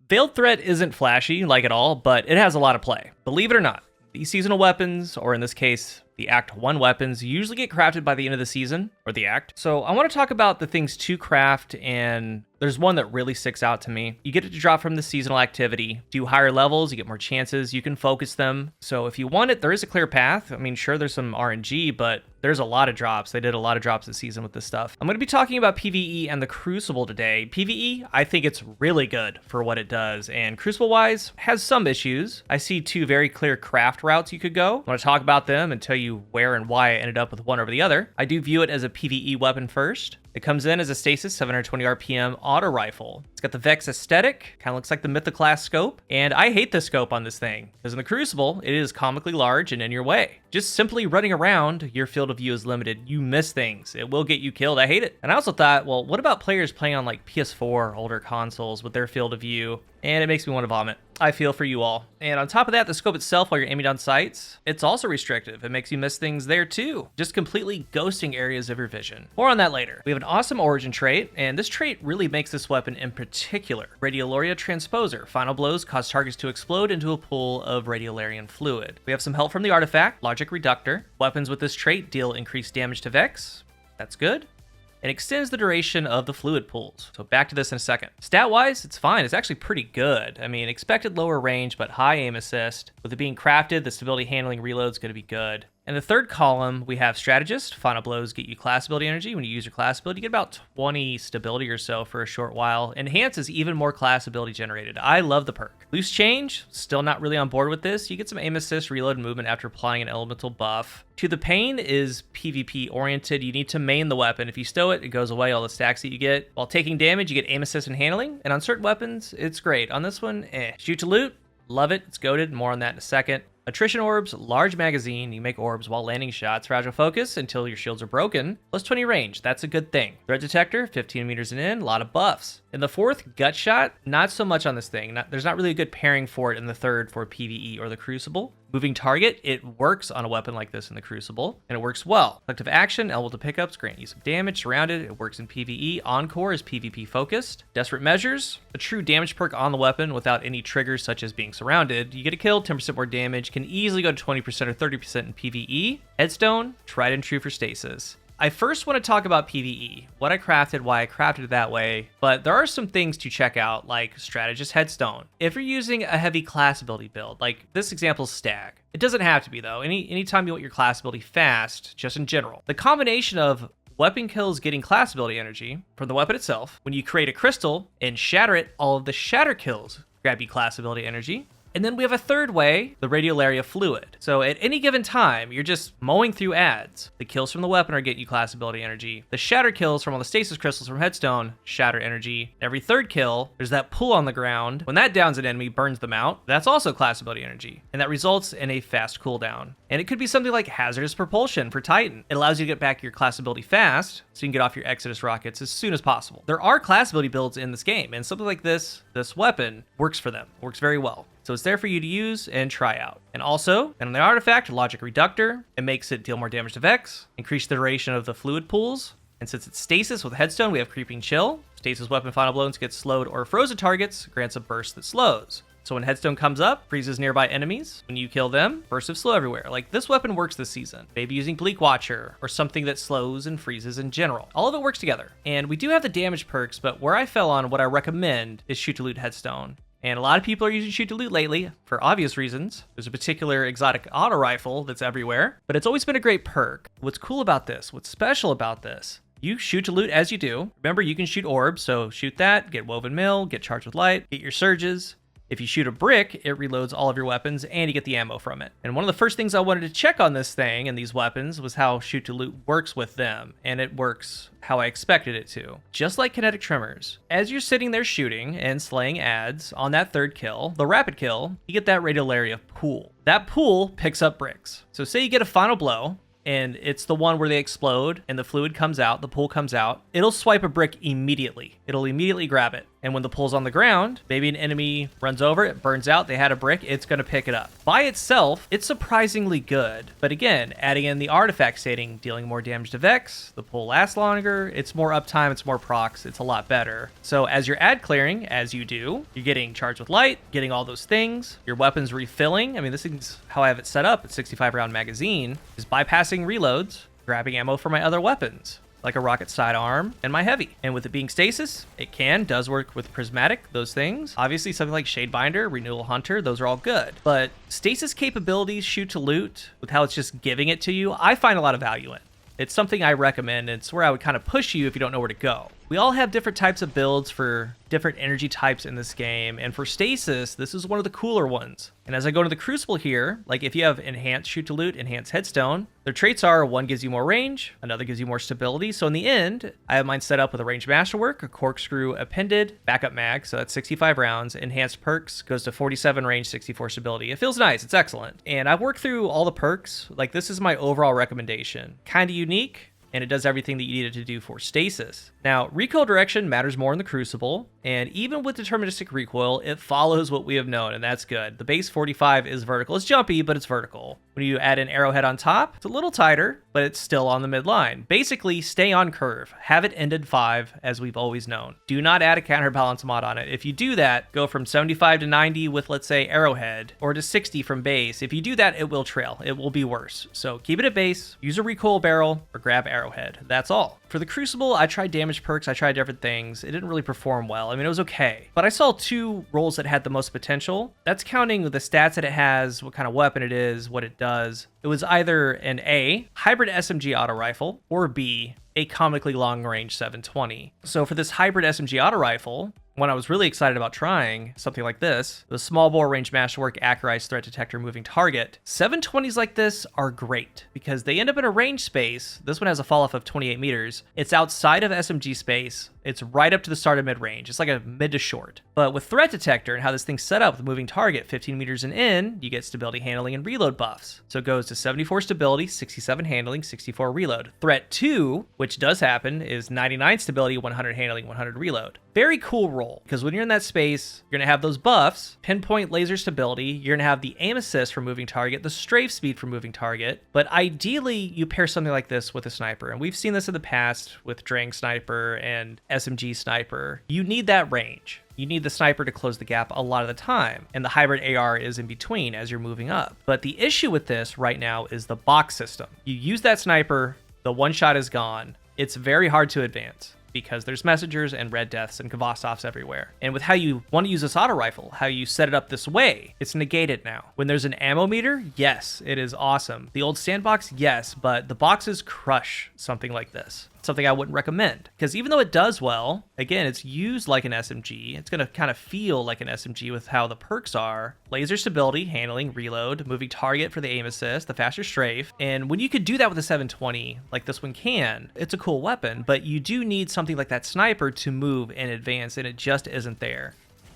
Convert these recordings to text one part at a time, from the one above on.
Veiled Threat isn't flashy, like at all, but it has a lot of play. Believe it or not, these seasonal weapons, or in this case, the Act 1 weapons, usually get crafted by the end of the season, or the Act. So I want to talk about the things to craft, and there's one that really sticks out to me. You get it to drop from the seasonal activity. Do higher levels, you get more chances, you can focus them. So if you want it, there is a clear path. I mean, sure, there's some RNG, but there's a lot of drops. They did a lot of drops this season with this stuff. I'm going to be talking about PvE and the Crucible today. PvE, I think it's really good for what it does, and Crucible-wise, has some issues. I see two very clear craft routes you could go. I want to talk about them and tell you where and why I ended up with one over the other. I do view it as a PvE weapon first. It comes in as a Stasis 720 RPM auto rifle. It's got the Vex aesthetic, kind of looks like the Mythoclast scope, and I hate the scope on this thing, because in the Crucible, it is comically large and in your way. Just simply running around, your field of view is limited. You miss things. It will get you killed. I hate it. And I also thought, well, what about players playing on like PS4, older consoles with their field of view? And it makes me want to vomit. I feel for you all. And on top of that, the scope itself, while you're aiming down sights, it's also restrictive. It makes you miss things there too, just completely ghosting areas of your vision. More on that later. We have an awesome origin trait, and this trait really makes this weapon in particular. Radiolaria Transposer. Final blows cause targets to explode into a pool of radiolarian fluid. We have some help from the artifact, Logic Reductor. Weapons with this trait deal increased damage to Vex. That's good. It extends the duration of the fluid pools. So back to this in a second. Stat-wise, it's fine. It's actually pretty good. I mean, expected lower range, but high aim assist. With it being crafted, the stability handling reload's going to be good. In the third column, we have Strategist. Final blows get you class ability energy. When you use your class ability, you get about 20 stability or so for a short while. Enhance is even more class ability generated. I love the perk. Loose Change, still not really on board with this. You get some aim assist, reload, and movement after applying an elemental buff. To the Pain is PvP oriented. You need to main the weapon. If you stow it, it goes away, all the stacks that you get. While taking damage, you get aim assist and handling. And on certain weapons, it's great. On this one, Shoot to loot, love it. It's goated. More on that in a second. Attrition orbs, large magazine, you make orbs while landing shots, fragile focus until your shields are broken, plus 20 range, that's a good thing. Threat detector, 15 meters and in, a lot of buffs. In the fourth, gut shot, not so much on this thing. There's not really a good pairing for it in the third for PvE or the Crucible. Moving target, it works on a weapon like this in the Crucible, and it works well. Collective action, elemental pickups, grant you some damage. Surrounded, it works in PvE. Encore is PvP focused. Desperate measures, a true damage perk on the weapon without any triggers such as being surrounded. You get a kill, 10% more damage, can easily go to 20% or 30% in PvE. Headstone, tried and true for Stasis. I first want to talk about PvE, what I crafted, why I crafted it that way, but there are some things to check out, like Strategist Headstone. If you're using a heavy class ability build, like this example's Stag, it doesn't have to be though. Anytime you want your class ability fast, just in general. The combination of weapon kills getting class ability energy from the weapon itself, when you create a crystal and shatter it, all of the shatter kills grab you class ability energy. And then we have a third way, the Radiolaria Fluid. So at any given time, you're just mowing through ads. The kills from the weapon are getting you class ability energy. The shatter kills from all the stasis crystals from Headstone, shatter energy. Every third kill, there's that pull on the ground. When that downs an enemy, burns them out. That's also class ability energy. And that results in a fast cooldown. And it could be something like Hazardous Propulsion for Titan. It allows you to get back your class ability fast, so you can get off your Exodus rockets as soon as possible. There are class ability builds in this game, and something like this weapon works for them. Works very well. So it's there for you to use and try out. And also, and on the artifact, Logic Reductor, it makes it deal more damage to Vex, increase the duration of the fluid pools. And since it's Stasis with Headstone, we have Creeping Chill. Stasis weapon final blows gets slowed or frozen targets, grants a burst that slows. So when Headstone comes up, freezes nearby enemies. When you kill them, bursts of slow everywhere. Like this weapon works this season. Maybe using Bleak Watcher or something that slows and freezes in general. All of it works together. And we do have the damage perks, but where I fell on what I recommend is Shoot to Loot Headstone. And a lot of people are using Shoot to Loot lately, for obvious reasons. There's a particular exotic auto rifle that's everywhere, but it's always been a great perk. What's cool about this, what's special about this, you shoot to loot as you do. Remember, you can shoot orbs, so shoot that, get Woven Mill, get Charged with Light, get your surges. If you shoot a brick, it reloads all of your weapons and you get the ammo from it. And one of the first things I wanted to check on this thing and these weapons was how Shoot to Loot works with them. And it works how I expected it to. Just like Kinetic Tremors. As you're sitting there shooting and slaying ads on that third kill, the rapid kill, you get that Radiolaria pool. That pool picks up bricks. So say you get a final blow, and it's the one where they explode and the fluid comes out, the pool comes out, it'll swipe a brick immediately. It'll immediately grab it. And when the pull's on the ground, maybe an enemy runs over it, burns out, they had a brick, it's going to pick it up. By itself, it's surprisingly good. But again, adding in the artifact stating, dealing more damage to Vex, the pull lasts longer, it's more uptime, it's more procs, it's a lot better. So as you're ad clearing, as you do, you're getting charged with light, getting all those things, your weapon's refilling. I mean, this is how I have it set up. It's 65 round magazine, is bypassing reloads, grabbing ammo for my other weapons, like a rocket sidearm and my heavy. And with it being stasis, it does work with prismatic, those things. Obviously something like Shadebinder, Renewal Hunter, those are all good. But stasis capabilities, shoot to loot, with how it's just giving it to you, I find a lot of value in. It's something I recommend. It's where I would kind of push you if you don't know where to go. We all have different types of builds for different energy types in this game, and for Stasis, this is one of the cooler ones. And as I go to the Crucible here, like if you have Enhanced Shoot to Loot, Enhanced Headstone, their traits are one gives you more range, another gives you more stability. So in the end, I have mine set up with a Ranged Masterwork, a Corkscrew Appended, Backup Mag, so that's 65 rounds, Enhanced Perks, goes to 47 range, 64 stability. It feels nice, it's excellent. And I've worked through all the perks, like this is my overall recommendation. Kind of unique, and it does everything that you needed to do for Stasis. Now, recoil direction matters more in the Crucible, and even with deterministic recoil, it follows what we have known, and that's good. The base 45 is vertical. It's jumpy, but it's vertical. When you add an arrowhead on top, it's a little tighter, but it's still on the midline. Basically, stay on curve. Have it ended 5, as we've always known. Do not add a counterbalance mod on it. If you do that, go from 75 to 90 with, let's say, arrowhead, or to 60 from base. If you do that, it will trail. It will be worse. So keep it at base, use a recoil barrel, or grab arrowhead. That's all. For the Crucible, I tried damage perks, I tried different things. It didn't really perform well. I mean, it was okay. But I saw 2 roles that had the most potential. That's counting the stats that it has, what kind of weapon it is, what it does. It was either an A, hybrid SMG auto rifle, or B, a comically long range 720. So for this hybrid SMG auto rifle, one I was really excited about trying, something like this, the small bore range masterwork accurized threat detector moving target. 720s like this are great because they end up in a range space. This one has a fall off of 28 meters. It's outside of SMG space. It's right up to the start of mid range. It's like a mid to short. But with threat detector and how this thing's set up with moving target, 15 meters and in, you get stability handling and reload buffs. So it goes to 74 stability, 67 handling, 64 reload. Threat 2, which does happen, is 99 stability, 100 handling, 100 reload. Very cool roll, because when you're in that space, you're going to have those buffs, pinpoint laser stability, you're going to have the aim assist for moving target, the strafe speed for moving target, but ideally you pair something like this with a sniper, and we've seen this in the past with Drang Sniper and SMG Sniper. You need that range. You need the sniper to close the gap a lot of the time, and the hybrid AR is in between as you're moving up. But the issue with this right now is the box system. You use that sniper, the one shot is gone. It's very hard to advance, because there's messengers and red deaths and Kvastovs everywhere. And with how you want to use this auto rifle, how you set it up this way, it's negated now. When there's an ammo meter, yes, it is awesome. The old sandbox, yes, but the boxes crush something like this. Something I wouldn't recommend, because even though it does well, again, it's used like an SMG. It's going to kind of feel like an SMG with how the perks are. Laser stability, handling, reload, moving target for the aim assist, the faster strafe. And when you could do that with a 720, like this one can, it's a cool weapon, but you do need something like that sniper to move and advance, and it just isn't there.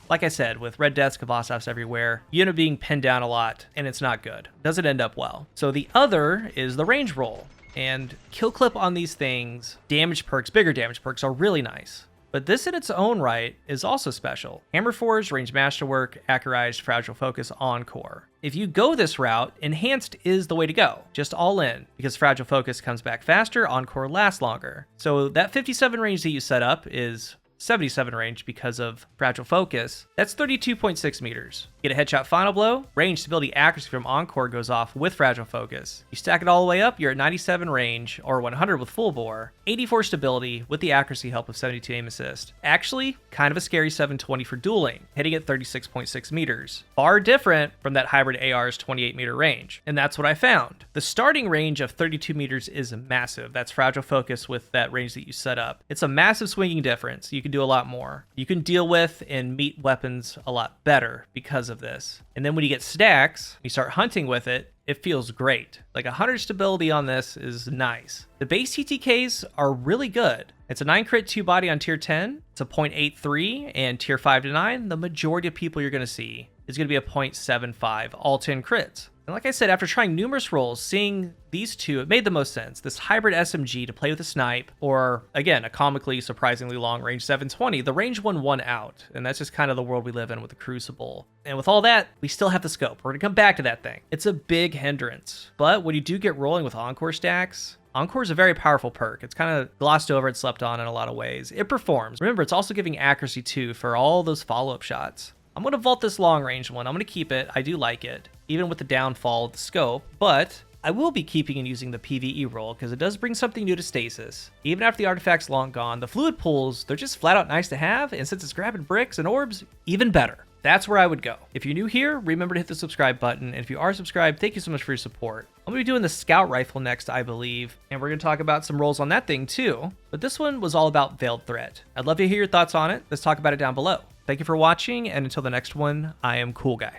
Like I said, with red deaths, Kvastovs everywhere, you end up being pinned down a lot, and it's not good. Doesn't end up well. So the other is the range roll. And kill clip on these things, damage perks, bigger damage perks are really nice. But this in its own right is also special. Hammer Forge, Range Masterwork, Accurized, Fragile Focus, Encore. If you go this route, Enhanced is the way to go. Just all in, because Fragile Focus comes back faster, Encore lasts longer. So that 57 range that you set up is 77 range because of Fragile Focus. That's 32.6 meters. Get a headshot final blow, range, stability, accuracy from Encore goes off with Fragile Focus. You stack it all the way up, you're at 97 range, or 100 with full bore, 84 stability with the accuracy help of 72 aim assist. Actually, kind of a scary 720 for dueling, hitting at 36.6 meters. Far different from that hybrid AR's 28 meter range. And that's what I found. The starting range of 32 meters is massive. That's Fragile Focus with that range that you set up. It's a massive swinging difference. You can do a lot more. You can deal with and meet weapons a lot better because of this. And then when you get stacks, you start hunting with it, it feels great. Like 100 stability on this is nice. The base TTKs are really good. It's a 9 crit 2 body on tier 10. It's a 0.83, and tier 5 to 9, the majority of people you're going to see is going to be a 0.75, all 10 crits. And like I said, after trying numerous roles, seeing these two, it made the most sense. This hybrid SMG to play with a snipe, or again, a comically surprisingly long range 720, the range won out. And that's just kind of the world we live in with the Crucible. And with all that, we still have the scope. We're gonna come back to that thing. It's a big hindrance. But when you do get rolling with Encore stacks, Encore is a very powerful perk. It's kind of glossed over and slept on in a lot of ways. It performs. Remember, it's also giving accuracy too for all those follow-up shots. I'm going to vault this long range one. I'm going to keep it. I do like it, even with the downfall of the scope, but I will be keeping and using the PvE role because it does bring something new to Stasis. Even after the artifact's long gone, the fluid pools, they're just flat out nice to have, and since it's grabbing bricks and orbs, even better. That's where I would go. If you're new here, remember to hit the subscribe button, and if you are subscribed, thank you so much for your support. I'm going to be doing the scout rifle next, I believe, and we're going to talk about some roles on that thing too, but this one was all about Veiled Threat. I'd love to hear your thoughts on it. Let's talk about it down below. Thank you for watching, and until the next one, I am CoolGuy.